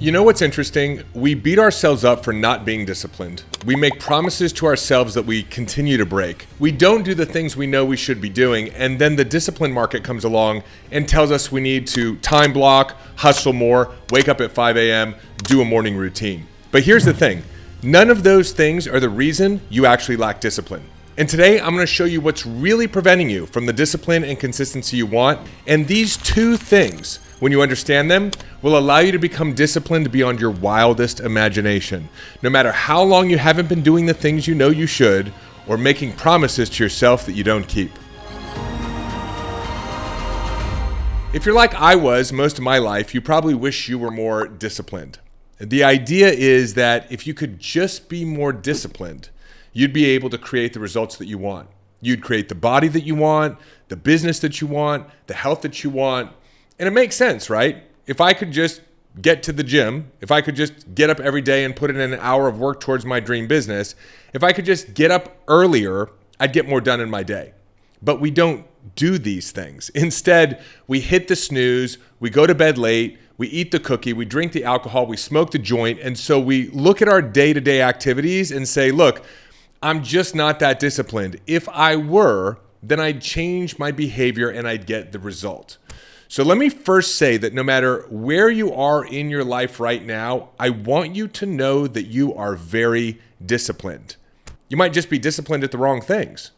You know what's interesting? We beat ourselves up for not being disciplined. We make promises to ourselves that we continue to break. We don't do the things we know we should be doing, and then the discipline market comes along and tells us we need to time block, hustle more, wake up at 5 a.m., do a morning routine. But here's the thing, none of those things are the reason you actually lack discipline. And today I'm going to show you what's really preventing you from the discipline and consistency you want. And these two things, when you understand them, will allow you to become disciplined beyond your wildest imagination. No matter how long you haven't been doing the things you know you should, or making promises to yourself that you don't keep. If you're like I was most of my life, you probably wish you were more disciplined. The idea is that if you could just be more disciplined, you'd be able to create the results that you want. You'd create the body that you want, the business that you want, the health that you want. And it makes sense, right? If I could just get to the gym, if I could just get up every day and put in an hour of work towards my dream business, if I could just get up earlier, I'd get more done in my day. But we don't do these things. Instead, we hit the snooze, we go to bed late, we eat the cookie, we drink the alcohol, we smoke the joint. And so we look at our day-to-day activities and say, look, I'm just not that disciplined. If I were, then I'd change my behavior and I'd get the result. So let me first say that no matter where you are in your life right now, I want you to know that you are very disciplined. You might just be disciplined at the wrong things.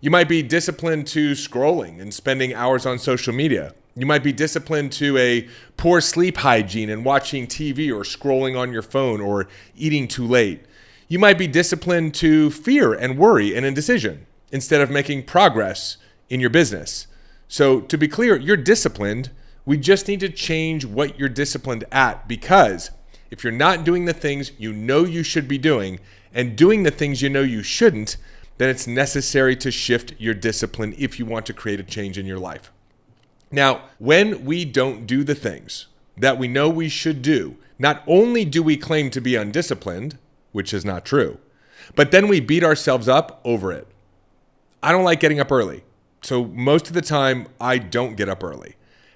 You might be disciplined to scrolling and spending hours on social media. You might be disciplined to a poor sleep hygiene and watching TV or scrolling on your phone or eating too late. You might be disciplined to fear and worry and indecision instead of making progress in your business. So to be clear, you're disciplined. We just need to change what you're disciplined at, because if you're not doing the things you know you should be doing and doing the things you know you shouldn't, then it's necessary to shift your discipline if you want to create a change in your life. Now, when we don't do the things that we know we should do, not only do we claim to be undisciplined, which is not true, but then we beat ourselves up over it. I don't like getting up early. So most of the time, I don't get up early.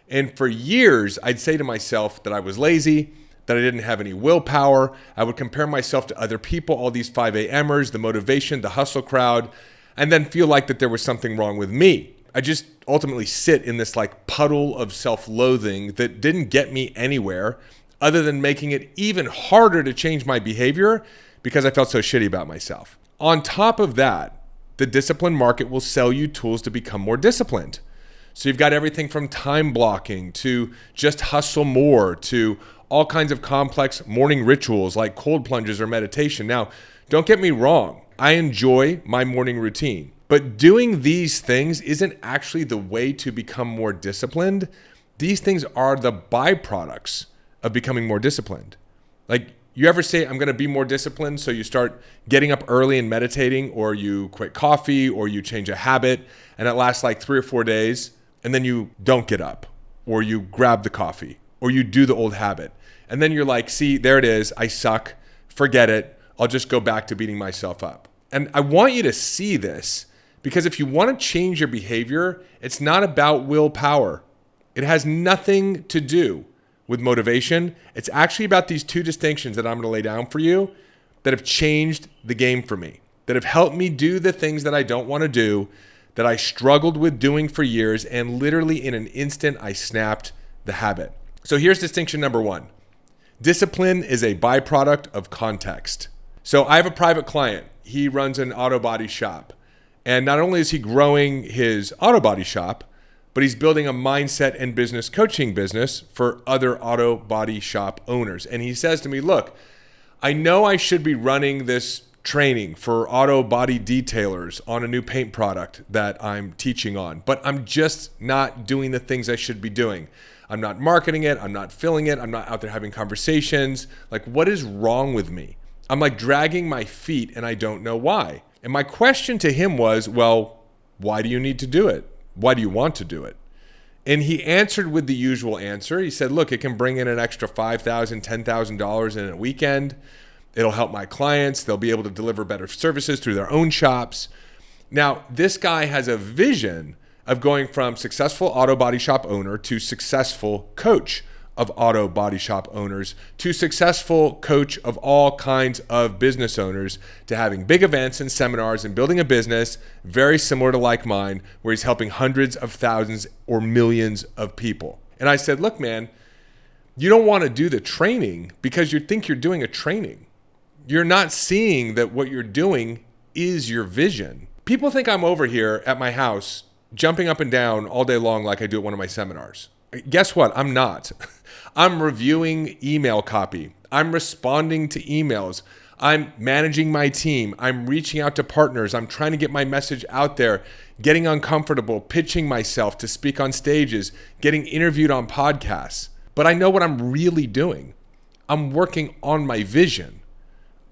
And for years, I'd say to myself that I was lazy, that I didn't have any willpower. I would compare myself to other people, all these 5 a.m.ers, the motivation, the hustle crowd, and then feel like that there was something wrong with me. I just ultimately sit in this like puddle of self-loathing that didn't get me anywhere other than making it even harder to change my behavior because I felt so shitty about myself. On top of that, the discipline market will sell you tools to become more disciplined. So you've got everything from time blocking to just hustle more to all kinds of complex morning rituals like cold plunges or meditation. Now, don't get me wrong. I enjoy my morning routine, but doing these things isn't actually the way to become more disciplined. These things are the byproducts of becoming more disciplined. Like, you ever say, I'm going to be more disciplined? So you start getting up early and meditating, or you quit coffee, or you change a habit, and it lasts like 3 or 4 days, and then you don't get up, or you grab the coffee, or you do the old habit. And then you're like, see, there it is. I suck. Forget it. I'll just go back to beating myself up. And I want you to see this, because if you want to change your behavior, it's not about willpower. It has nothing to do with motivation. It's actually about these two distinctions that I'm going to lay down for you that have changed the game for me, that have helped me do the things that I don't want to do, that I struggled with doing for years, and literally in an instant, I snapped the habit. So here's distinction number one. Discipline is a byproduct of context. So I have a private client. He runs an auto body shop. And not only is he growing his auto body shop, but he's building a mindset and business coaching business for other auto body shop owners. And he says to me, look, I know I should be running this training for auto body detailers on a new paint product that I'm teaching on, but I'm just not doing the things I should be doing. I'm not marketing it. I'm not filling it. I'm not out there having conversations. Like, what is wrong with me? I'm like dragging my feet and I don't know why. And my question to him was, well, why do you need to do it? Why do you want to do it? And he answered with the usual answer. He said, look, it can bring in an extra $5,000, $10,000 in a weekend. It'll help my clients. They'll be able to deliver better services through their own shops. Now, this guy has a vision of going from successful auto body shop owner to successful coach of auto body shop owners to successful coach of all kinds of business owners to having big events and seminars and building a business very similar to like mine, where he's helping hundreds of thousands or millions of people. And I said, look, man, you don't want to do the training because you think you're doing a training. You're not seeing that what you're doing is your vision. People think I'm over here at my house jumping up and down all day long like I do at one of my seminars. Guess what? I'm not. I'm reviewing email copy. I'm responding to emails. I'm managing my team. I'm reaching out to partners. I'm trying to get my message out there, getting uncomfortable, pitching myself to speak on stages, getting interviewed on podcasts. But I know what I'm really doing. I'm working on my vision.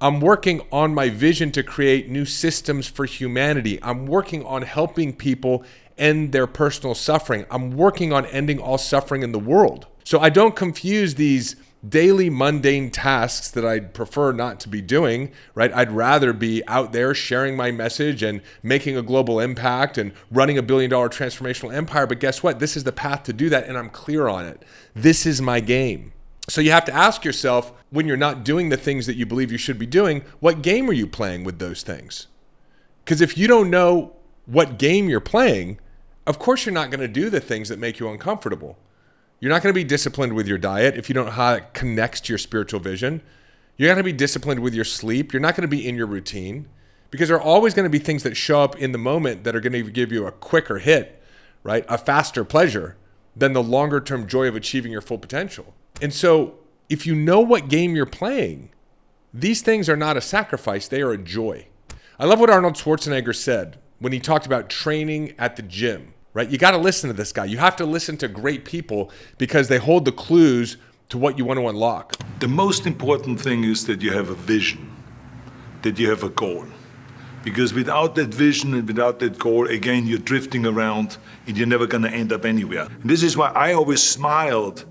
I'm working on my vision to create new systems for humanity. I'm working on helping people end their personal suffering. I'm working on ending all suffering in the world. So I don't confuse these daily mundane tasks that I'd prefer not to be doing, right? I'd rather be out there sharing my message and making a global impact and running $1 billion transformational empire. But guess what? This is the path to do that, and I'm clear on it. This is my game. So you have to ask yourself, when you're not doing the things that you believe you should be doing, what game are you playing with those things? Because if you don't know what game you're playing, of course you're not going to do the things that make you uncomfortable. You're not going to be disciplined with your diet if you don't know how it connects to your spiritual vision. You're not going to be disciplined with your sleep. You're not going to be in your routine, because there are always going to be things that show up in the moment that are going to give you a quicker hit, right? A faster pleasure than the longer term joy of achieving your full potential. And so if you know what game you're playing, these things are not a sacrifice, they are a joy. I love what Arnold Schwarzenegger said when he talked about training at the gym, right? You got to listen to this guy. You have to listen to great people because they hold the clues to what you want to unlock. The most important thing is that you have a vision, that you have a goal. Because without that vision and without that goal, again, you're drifting around and you're never going to end up anywhere. And this is why I always smiled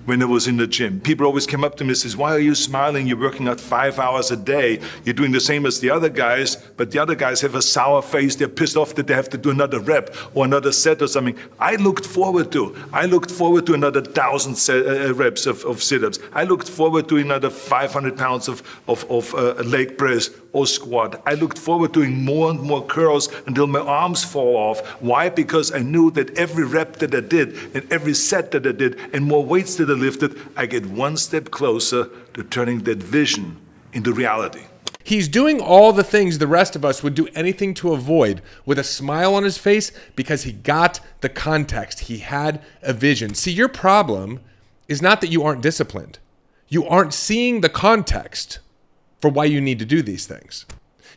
when I was in the gym. People always came up to me and says, why are you smiling? You're working out 5 hours a day. You're doing the same as the other guys, but the other guys have a sour face. They're pissed off that they have to do another rep or another set or something. I looked forward to another 1,000 reps of sit-ups. I looked forward to another 500 pounds of leg press or squat. I looked forward to doing more and more curls until my arms fall off. Why? Because I knew that every rep that I did and every set that I did and more weights that I lifted, I get one step closer to turning that vision into reality. He's doing all the things the rest of us would do anything to avoid with a smile on his face because he got the context. He had a vision. See, your problem is not that you aren't disciplined. You aren't seeing the context for why you need to do these things.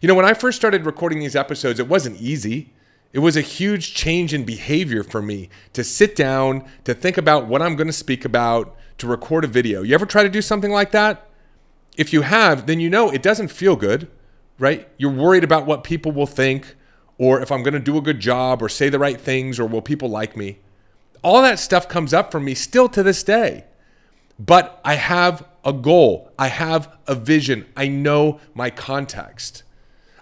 You know, when I first started recording these episodes, it wasn't easy. It was a huge change in behavior for me to sit down, to think about what I'm going to speak about, to record a video. You ever try to do something like that? If you have, then you know it doesn't feel good, right? You're worried about what people will think, or if I'm going to do a good job or say the right things, or will people like me? All that stuff comes up for me still to this day. But I have a goal. I have a vision. I know my context.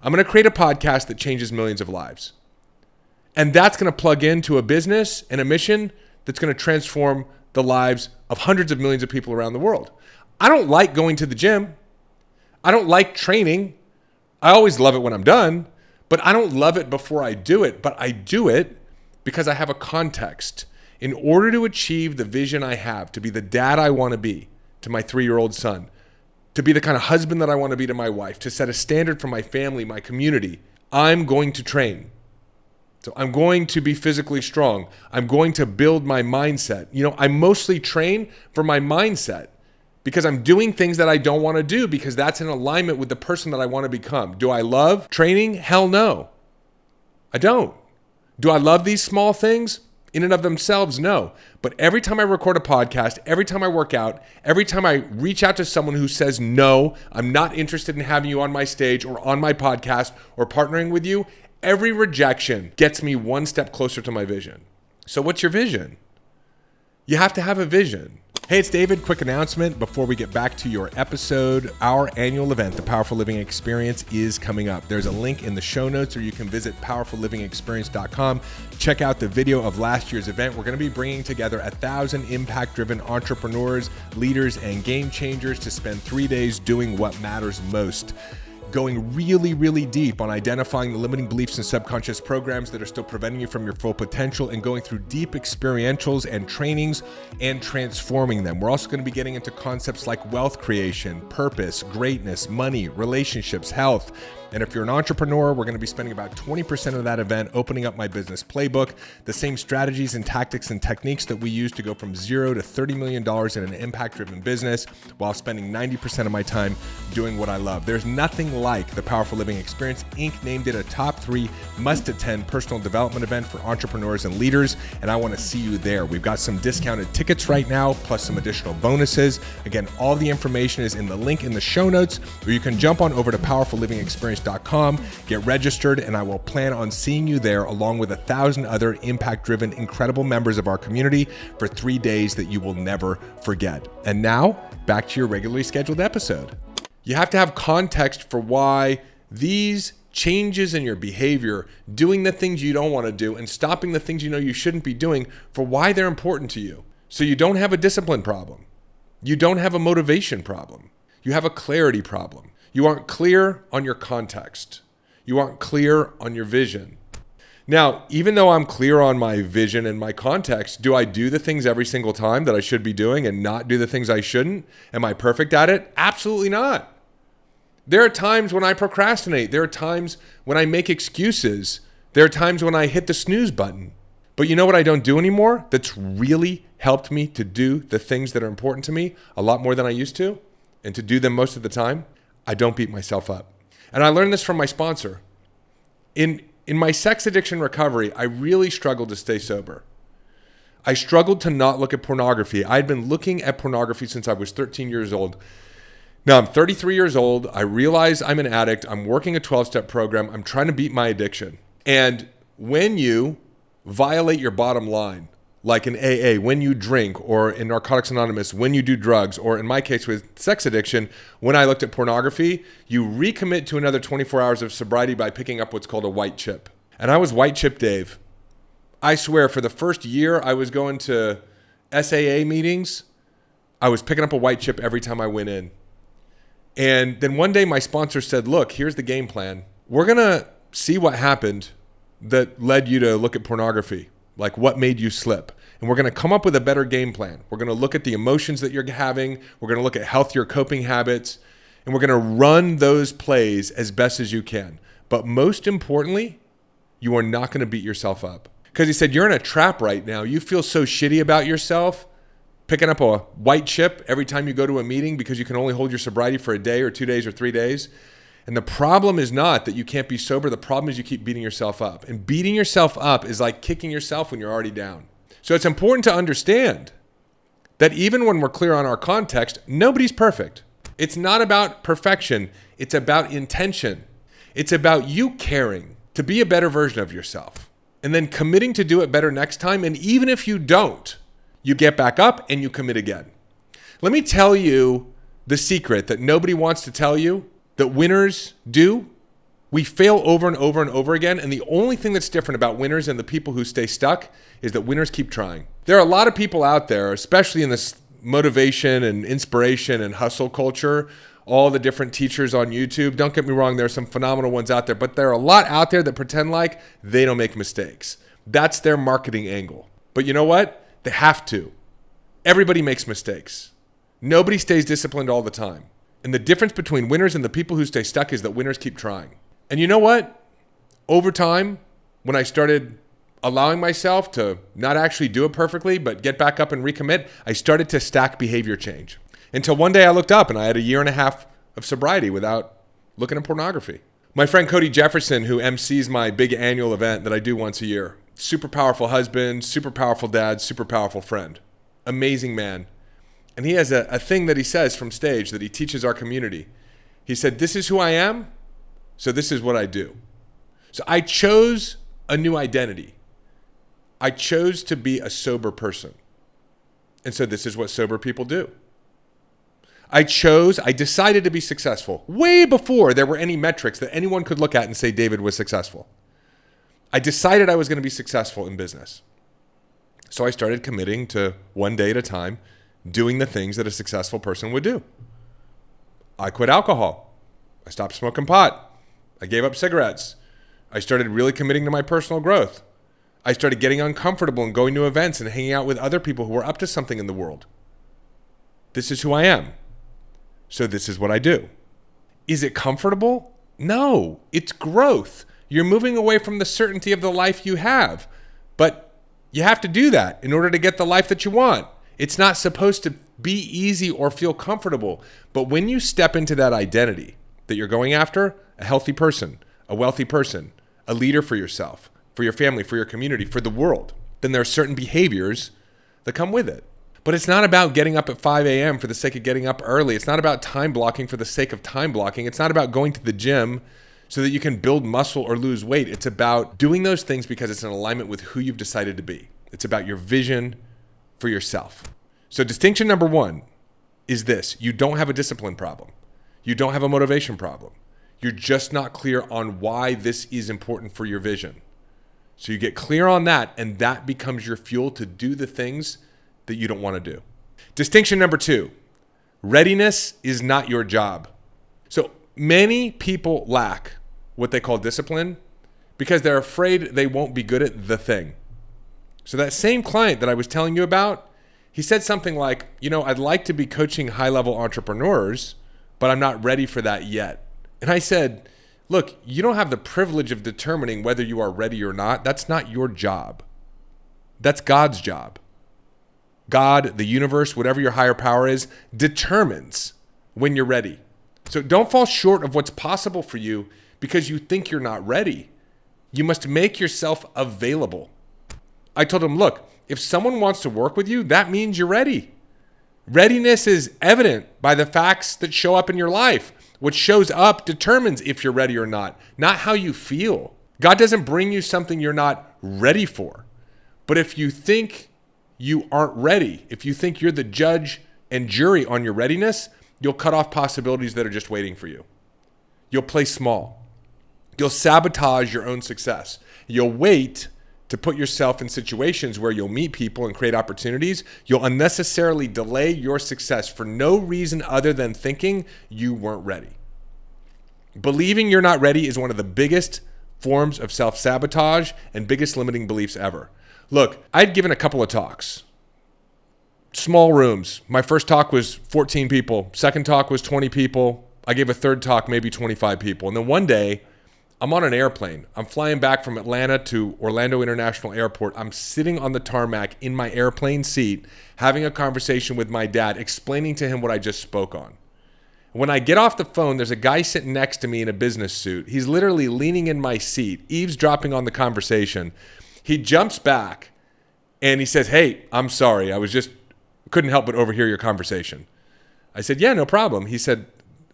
I'm going to create a podcast that changes millions of lives. And that's going to plug into a business and a mission that's going to transform the lives of hundreds of millions of people around the world. I don't like going to the gym. I don't like training. I always love it when I'm done, but I don't love it before I do it. But I do it because I have a context. In order to achieve the vision I have, to be the dad I want to be to my 3-year-old son, to be the kind of husband that I want to be to my wife, to set a standard for my family, my community, I'm going to train. So I'm going to be physically strong. I'm going to build my mindset. You know, I mostly train for my mindset because I'm doing things that I don't want to do because that's in alignment with the person that I want to become. Do I love training? Hell no. I don't. Do I love these small things? In and of themselves, no. But every time I record a podcast, every time I work out, every time I reach out to someone who says, no, I'm not interested in having you on my stage or on my podcast or partnering with you, every rejection gets me one step closer to my vision. So what's your vision? You have to have a vision. Hey, it's David. Quick announcement before we get back to your episode. Our annual event, the Powerful Living Experience, is coming up. There's a link in the show notes, or you can visit powerfullivingexperience.com. Check out the video of last year's event. We're going to be bringing together 1,000 impact-driven entrepreneurs, leaders, and game changers to spend 3 days doing what matters most. Going really, really deep on identifying the limiting beliefs and subconscious programs that are still preventing you from your full potential, and going through deep experientials and trainings and transforming them. We're also going to be getting into concepts like wealth creation, purpose, greatness, money, relationships, health. And if you're an entrepreneur, we're going to be spending about 20% of that event opening up my business playbook, the same strategies and tactics and techniques that we use to go from $0 to $30 million in an impact-driven business, while spending 90% of my time doing what I love. There's nothing like the Powerful Living Experience. Inc. named it a top 3 must-attend personal development event for entrepreneurs and leaders, and I want to see you there. We've got some discounted tickets right now, plus some additional bonuses. Again, all the information is in the link in the show notes, or you can jump on over to powerfullivingexperience.com, get registered, and I will plan on seeing you there along with 1,000 other impact-driven, incredible members of our community for 3 days that you will never forget. And now, back to your regularly scheduled episode. You have to have context for why these changes in your behavior, doing the things you don't want to do and stopping the things you know you shouldn't be doing, for why they're important to you. So you don't have a discipline problem. You don't have a motivation problem. You have a clarity problem. You aren't clear on your context. You aren't clear on your vision. Now, even though I'm clear on my vision and my context, do I do the things every single time that I should be doing and not do the things I shouldn't? Am I perfect at it? Absolutely not. There are times when I procrastinate. There are times when I make excuses. There are times when I hit the snooze button. But you know what I don't do anymore that's really helped me to do the things that are important to me a lot more than I used to, and to do them most of the time? I don't beat myself up. And I learned this from my sponsor. In my sex addiction recovery, I really struggled to stay sober. I struggled to not look at pornography. I had been looking at pornography since I was 13 years old. Now I'm 33 years old. I realize I'm an addict. I'm working a 12-step program. I'm trying to beat my addiction. And when you violate your bottom line, like in AA, when you drink, or in Narcotics Anonymous, when you do drugs, or in my case with sex addiction, when I looked at pornography, you recommit to another 24 hours of sobriety by picking up what's called a white chip. And I was white chip Dave. I swear, for the first year I was going to SAA meetings, I was picking up a white chip every time I went in. And then one day my sponsor said, look, here's the game plan. We're going to see what happened that led you to look at pornography. Like, what made you slip? And we're going to come up with a better game plan. We're going to look at the emotions that you're having. We're going to look at healthier coping habits. And we're going to run those plays as best as you can. But most importantly, you are not going to beat yourself up. Because he said, you're in a trap right now. You feel so shitty about yourself, picking up a white chip every time you go to a meeting because you can only hold your sobriety for a day or 2 days or 3 days. And the problem is not that you can't be sober. The problem is you keep beating yourself up. And beating yourself up is like kicking yourself when you're already down. So it's important to understand that even when we're clear on our context, nobody's perfect. It's not about perfection. It's about intention. It's about you caring to be a better version of yourself and then committing to do it better next time. And even if you don't, you get back up and you commit again. Let me tell you the secret that nobody wants to tell you, that winners do. We fail over and over and over again. And the only thing that's different about winners and the people who stay stuck is that winners keep trying. There are a lot of people out there, especially in this motivation and inspiration and hustle culture, all the different teachers on YouTube. Don't get me wrong, there are some phenomenal ones out there, but there are a lot out there that pretend like they don't make mistakes. That's their marketing angle. But you know what? They have to. Everybody makes mistakes. Nobody stays disciplined all the time. And the difference between winners and the people who stay stuck is that winners keep trying. And you know what? Over time, when I started allowing myself to not actually do it perfectly, but get back up and recommit, I started to stack behavior change. Until one day I looked up and I had 1.5 years of sobriety without looking at pornography. My friend Cody Jefferson, who MCs my big annual event that I do once a year, super powerful husband, super powerful dad, super powerful friend, amazing man. And he has a thing that he says from stage that he teaches our community. He said, this is who I am, so this is what I do. So I chose a new identity. I chose to be a sober person. And so this is what sober people do. I decided to be successful way before there were any metrics that anyone could look at and say David was successful. I decided I was going to be successful in business. So I started committing to one day at a time, doing the things that a successful person would do. I quit alcohol. I stopped smoking pot. I gave up cigarettes. I started really committing to my personal growth. I started getting uncomfortable and going to events and hanging out with other people who were up to something in the world. This is who I am. So this is what I do. Is it comfortable? No, it's growth. You're moving away from the certainty of the life you have. But you have to do that in order to get the life that you want. It's not supposed to be easy or feel comfortable. But when you step into that identity that you're going after, a healthy person, a wealthy person, a leader for yourself, for your family, for your community, for the world, then there are certain behaviors that come with it. But it's not about getting up at 5 a.m. for the sake of getting up early. It's not about time blocking for the sake of time blocking. It's not about going to the gym so that you can build muscle or lose weight. It's about doing those things because it's in alignment with who you've decided to be. It's about your vision for yourself. So distinction number one is this: you don't have a discipline problem. You don't have a motivation problem. You're just not clear on why this is important for your vision. So you get clear on that, and that becomes your fuel to do the things that you don't want to do. Distinction number two: readiness is not your job. So many people lack what they call discipline because they're afraid they won't be good at the thing. So that same client that I was telling you about, he said something like, I'd like to be coaching high-level entrepreneurs, but I'm not ready for that yet. And I said, look, you don't have the privilege of determining whether you are ready or not. That's not your job. That's God's job. God, the universe, whatever your higher power is, determines when you're ready. So don't fall short of what's possible for you because you think you're not ready. You must make yourself available. I told him, look, if someone wants to work with you, that means you're ready. Readiness is evident by the facts that show up in your life. What shows up determines if you're ready or not how you feel. God doesn't bring you something you're not ready for. But if you think you aren't ready, if you think you're the judge and jury on your readiness, you'll cut off possibilities that are just waiting for you. You'll play small. You'll sabotage your own success. You'll wait to put yourself in situations where you'll meet people and create opportunities. You'll unnecessarily delay your success for no reason other than thinking you weren't ready. Believing you're not ready is one of the biggest forms of self-sabotage and biggest limiting beliefs ever. Look, I'd given a couple of talks. Small rooms. My first talk was 14 people. Second talk was 20 people. I gave a third talk, maybe 25 people. And then one day, I'm on an airplane. I'm flying back from Atlanta to Orlando International Airport. I'm sitting on the tarmac in my airplane seat, having a conversation with my dad, explaining to him what I just spoke on. When I get off the phone, there's a guy sitting next to me in a business suit. He's literally leaning in my seat, eavesdropping on the conversation. He jumps back and he says, "Hey, I'm sorry. Couldn't help but overhear your conversation." I said, "Yeah, no problem." He said,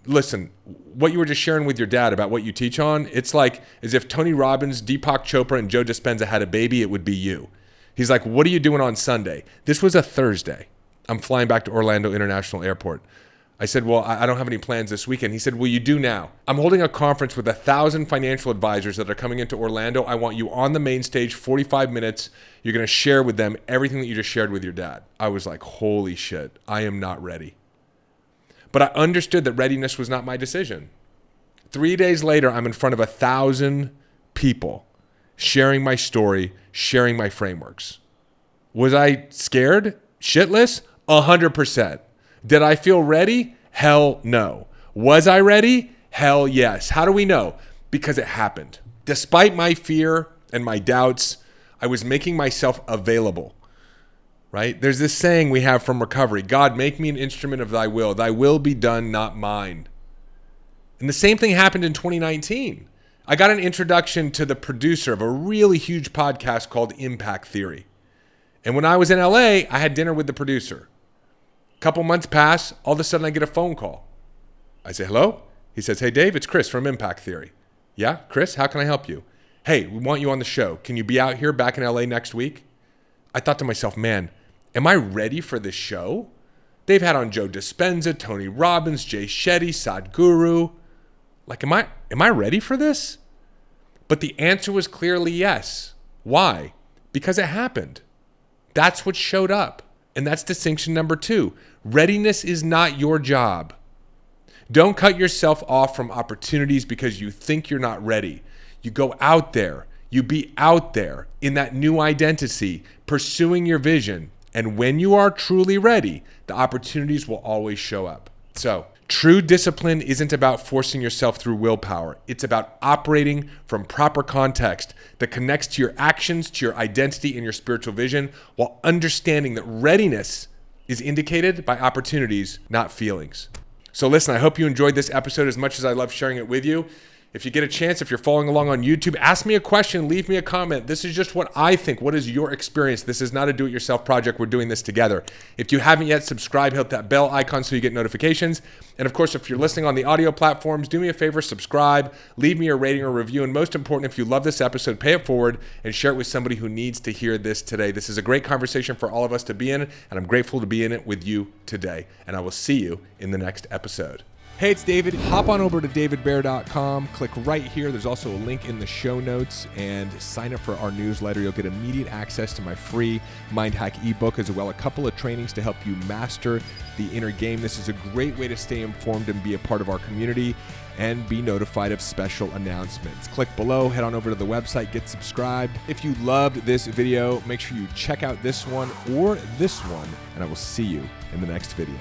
"Listen, what you were just sharing with your dad about what you teach on, it's like as if Tony Robbins, Deepak Chopra, and Joe Dispenza had a baby, it would be you." He's like, "What are you doing on Sunday?" This was a Thursday. I'm flying back to Orlando International Airport. I said, "Well, I don't have any plans this weekend." He said, "Well, you do now. I'm holding a conference with 1,000 financial advisors that are coming into Orlando. I want you on the main stage, 45 minutes. You're going to share with them everything that you just shared with your dad." I was like, holy shit, I am not ready. But I understood that readiness was not my decision. 3 days later, I'm in front of 1,000 people, sharing my story, sharing my frameworks. Was I scared? Shitless? 100%. Did I feel ready? Hell no. Was I ready? Hell yes. How do we know? Because it happened. Despite my fear and my doubts, I was making myself available. Right? There's this saying we have from recovery: God, make me an instrument of thy will. Thy will be done, not mine. And the same thing happened in 2019. I got an introduction to the producer of a really huge podcast called Impact Theory. And when I was in LA, I had dinner with the producer. A couple months pass, all of a sudden I get a phone call. I say, "Hello?" He says, "Hey Dave, it's Chris from Impact Theory." "Yeah, Chris, how can I help you?" "Hey, we want you on the show. Can you be out here back in LA next week?" I thought to myself, man, Am I ready for this show? They've had on Joe Dispenza, Tony Robbins, Jay Shetty, Sadhguru. Like, am I ready for this? But the answer was clearly yes. Why? Because it happened. That's what showed up. And that's distinction number 2. Readiness is not your job. Don't cut yourself off from opportunities because you think you're not ready. You go out there. You be out there in that new identity, pursuing your vision. And when you are truly ready, the opportunities will always show up. So, true discipline isn't about forcing yourself through willpower. It's about operating from proper context that connects to your actions, to your identity, and your spiritual vision, while understanding that readiness is indicated by opportunities, not feelings. So listen, I hope you enjoyed this episode as much as I love sharing it with you. If you get a chance, if you're following along on YouTube, ask me a question, leave me a comment. This is just what I think. What is your experience? This is not a do-it-yourself project. We're doing this together. If you haven't yet, subscribe, hit that bell icon so you get notifications. And of course, if you're listening on the audio platforms, do me a favor, subscribe, leave me a rating or review. And most important, if you love this episode, pay it forward and share it with somebody who needs to hear this today. This is a great conversation for all of us to be in, and I'm grateful to be in it with you today. And I will see you in the next episode. Hey, it's David. Hop on over to davidbear.com. Click right here. There's also a link in the show notes, and sign up for our newsletter. You'll get immediate access to my free Mind Hack ebook, as well as a couple of trainings to help you master the inner game. This is a great way to stay informed and be a part of our community and be notified of special announcements. Click below, head on over to the website, get subscribed. If you loved this video, make sure you check out this one or this one, and I will see you in the next video.